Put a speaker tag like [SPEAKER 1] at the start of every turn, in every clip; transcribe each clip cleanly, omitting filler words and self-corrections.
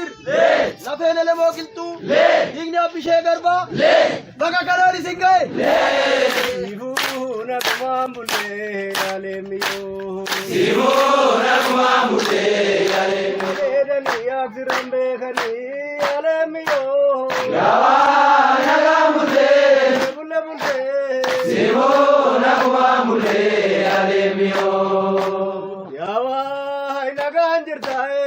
[SPEAKER 1] Abir Lafeen elemoo qilxuu dhiigni abbishee garbaa baga kanaani singee
[SPEAKER 2] Sibuuna kumaan bulee aleemiyoo
[SPEAKER 3] Sibuuna kumaan bulee aleemiyoo
[SPEAKER 2] Eedanii aksiran beekanii aleemiyoo
[SPEAKER 3] Gabaa nagaan bulee
[SPEAKER 2] bulle bulee
[SPEAKER 3] Sibuuna kumaan bulee aleemiyoo
[SPEAKER 2] Yaawaa nagaan jirtaaye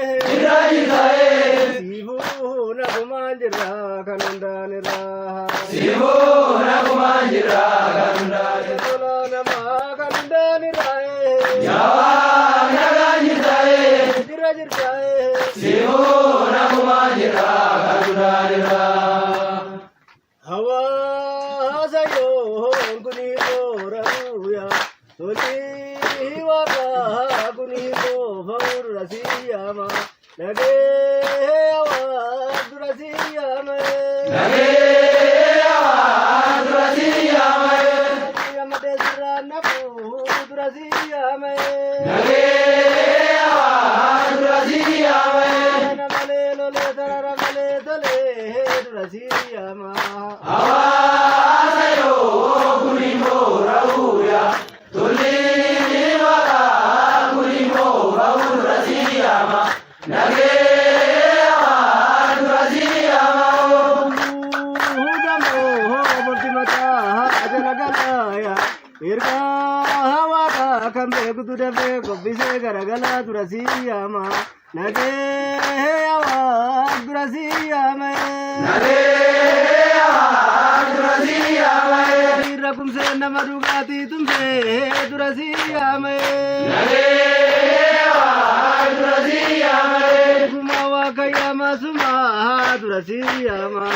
[SPEAKER 2] Sibuuna kumaan jirraa kan hundaan irraa
[SPEAKER 3] Sibuuna kumaan jirraa kan hundaan irraa
[SPEAKER 2] Tolaa namaa kan hundaan irraa
[SPEAKER 3] Yaawaa nagaan jirtaaye
[SPEAKER 2] Jira jirtaaye
[SPEAKER 3] Sibuuna kumaan jirraa kan hundaan irraa
[SPEAKER 2] Hawaasa yoon kuni booraruuya tolii waaqaa kuni boofa'urra siyyama nagee hawaas dura siyyama Yamadee sirraan nafuu dura siyyama Kana malee lolee sarara malee tolee dura siyyama
[SPEAKER 3] Hawaasa yoo kuni booraruuya tolii waaqaa kuni boofa'urra siyyama nagee hawaas dura siyyama
[SPEAKER 2] Hudamoo bulti mataa jala galaaya ergaa waaqa kan beekutu dafee qobbisee garagalaa dura siyyama nagee hawaas dura siyyama irra kumsee nama dhugaatii tumsee dura siyyama kuma waaqayyama sumaa dura siyyama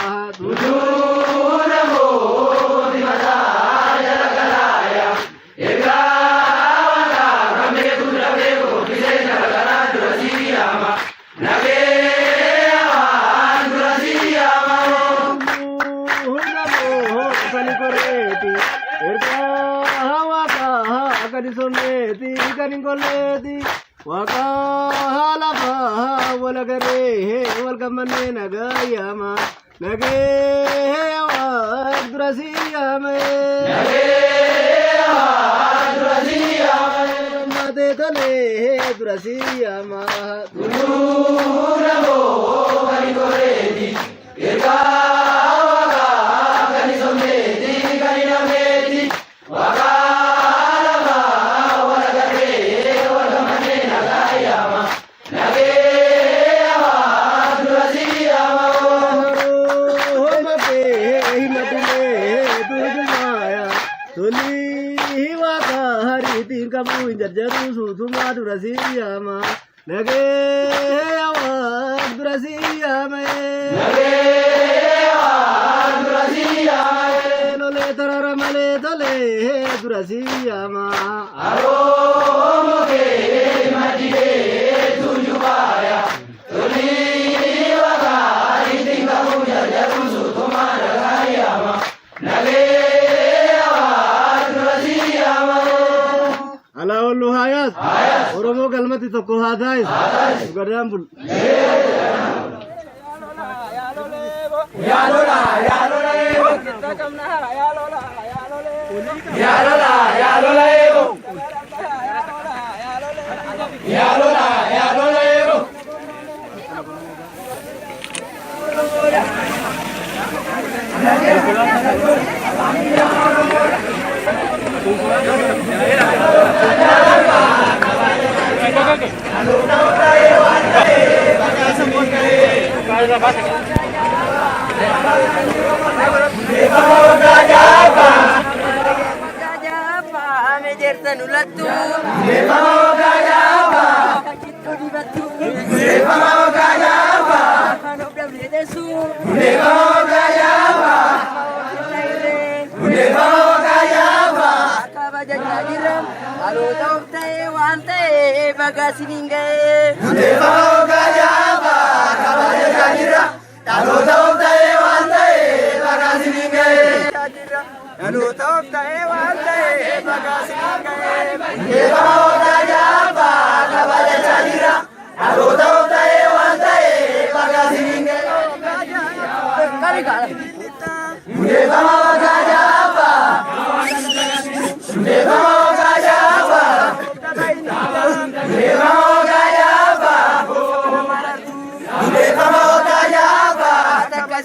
[SPEAKER 2] kani koreeti ergaa waaqa kani somneeti kani kolleeti waaqa lafa walagaree walgammanee nagaayama nagee waaq dura siyyame matee tolee dura siyyama Tolii waaqa hariitiin qabu jarjaruu suutumaa dura siyyama nagee hawaas dura siyyame lolee tarara malee tolee dura siyyama Ala ollu hayas Oromoo galmatti tokko haa taa'is gadaan bul
[SPEAKER 3] Halo,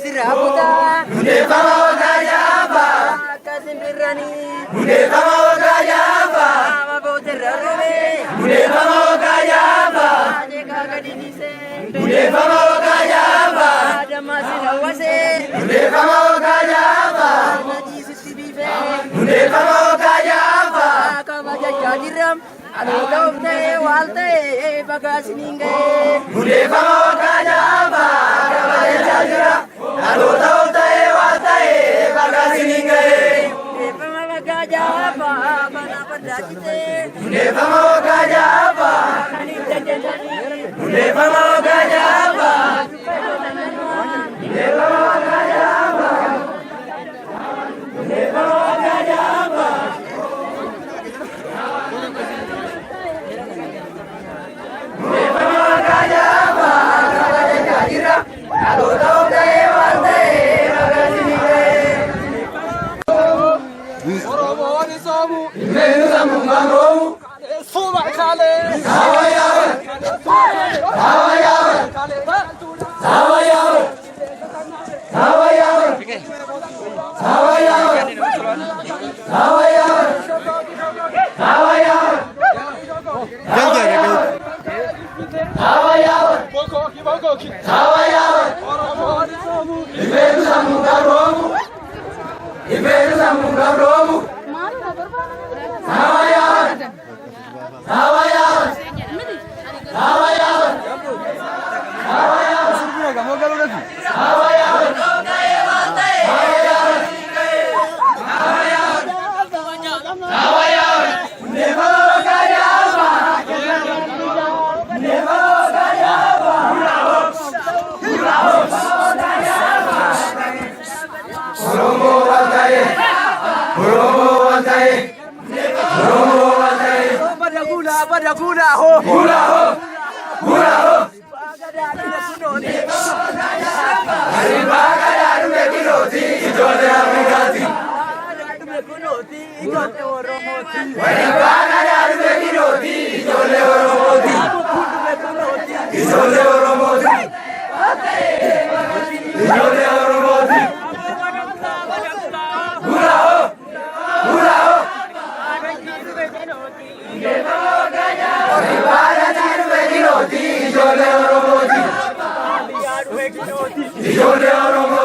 [SPEAKER 4] sirabuta.
[SPEAKER 3] Hundeeffama waggaa ja'affaa.
[SPEAKER 4] Akka simbirranii.
[SPEAKER 3] Hundeeffama waggaa ja'affaa.
[SPEAKER 4] Nama booterra robe.
[SPEAKER 3] Hundeeffama waggaa ja'affaa.
[SPEAKER 4] Jeekaa gadi dhiisee.
[SPEAKER 3] Hundeeffama waggaa ja'affaa.
[SPEAKER 4] Adammaa si hawwasee.
[SPEAKER 3] Hundeeffama waggaa ja'affaa.
[SPEAKER 4] Najiisitti biifee.
[SPEAKER 3] Hundeeffama waggaa ja'affaa.
[SPEAKER 4] Akkama jechaa jirram. Aloota of ta'ee waal ta'ee bagaasiniin ga'ee.
[SPEAKER 3] Hundeeffama waggaa ja'affaa. Akkama jechaa jira. Aloota of ta'ee waal ta'ee bagaasiniin ga'ee.
[SPEAKER 4] Hundeeffama waggaa ja'affaa mana baddaachitee.
[SPEAKER 3] Hundeeffama waggaa ja'affaa.
[SPEAKER 4] Kan hin jajjatanii.
[SPEAKER 3] Hundeeffama waggaa ja'affaa. Hundeeffama waggaa ja'affaa. Hundeeffama waggaa ja'affaa. Hundeeffama waggaa ja'affaa. Akkama jechaa jira. Aloota of ta'ee waal ta'ee bagaasiniin ga'ee.
[SPEAKER 1] Oromoon isoomu.
[SPEAKER 3] Meenu sammuun kan roomu.
[SPEAKER 1] Suuma kaalee.
[SPEAKER 3] Sawa yaa'u. Sawa yaa'u. Sawa yaa'u. Sawa yaa'u. Sawa yaa'u. Sawa yaa'u. Sawa yaa'u. Sawa yaa'u.
[SPEAKER 1] Bokoki bokoki.
[SPEAKER 3] Sawa yaa'u.
[SPEAKER 1] Oromoon isoomu.
[SPEAKER 3] Meenu sammuun kan roomu. Meenu sammuun kan roomu. Sawa yaa'u. Sawa yaa'u. Sawa yaa'u. Sawa yaa'u.
[SPEAKER 1] Gamoo galuu dhabi.
[SPEAKER 3] Sawa yaa'u. Sawa yaa'u. Sawa yaa'u. Hundeeffama waggaa ja'affaa. Hundeeffama waggaa ja'affaa. Oromoo wal ta'e. Oromoo wal ta'e. Oromoo wal ta'e.
[SPEAKER 1] Bada kuula ho.
[SPEAKER 3] Hula ho. Hula ho. Arimbaa gadaa dhume kilooti ijoollee Afrikaati. Arimbaa gadaa dhume kilooti ijoollee Oromooti. Ijoollee Oromooti. Ijoollee Oromooti. Hula ho. Hula ho. Arimbaa gadaa dhume kilooti ijoollee Oromooti. Ijoollee Oromooti.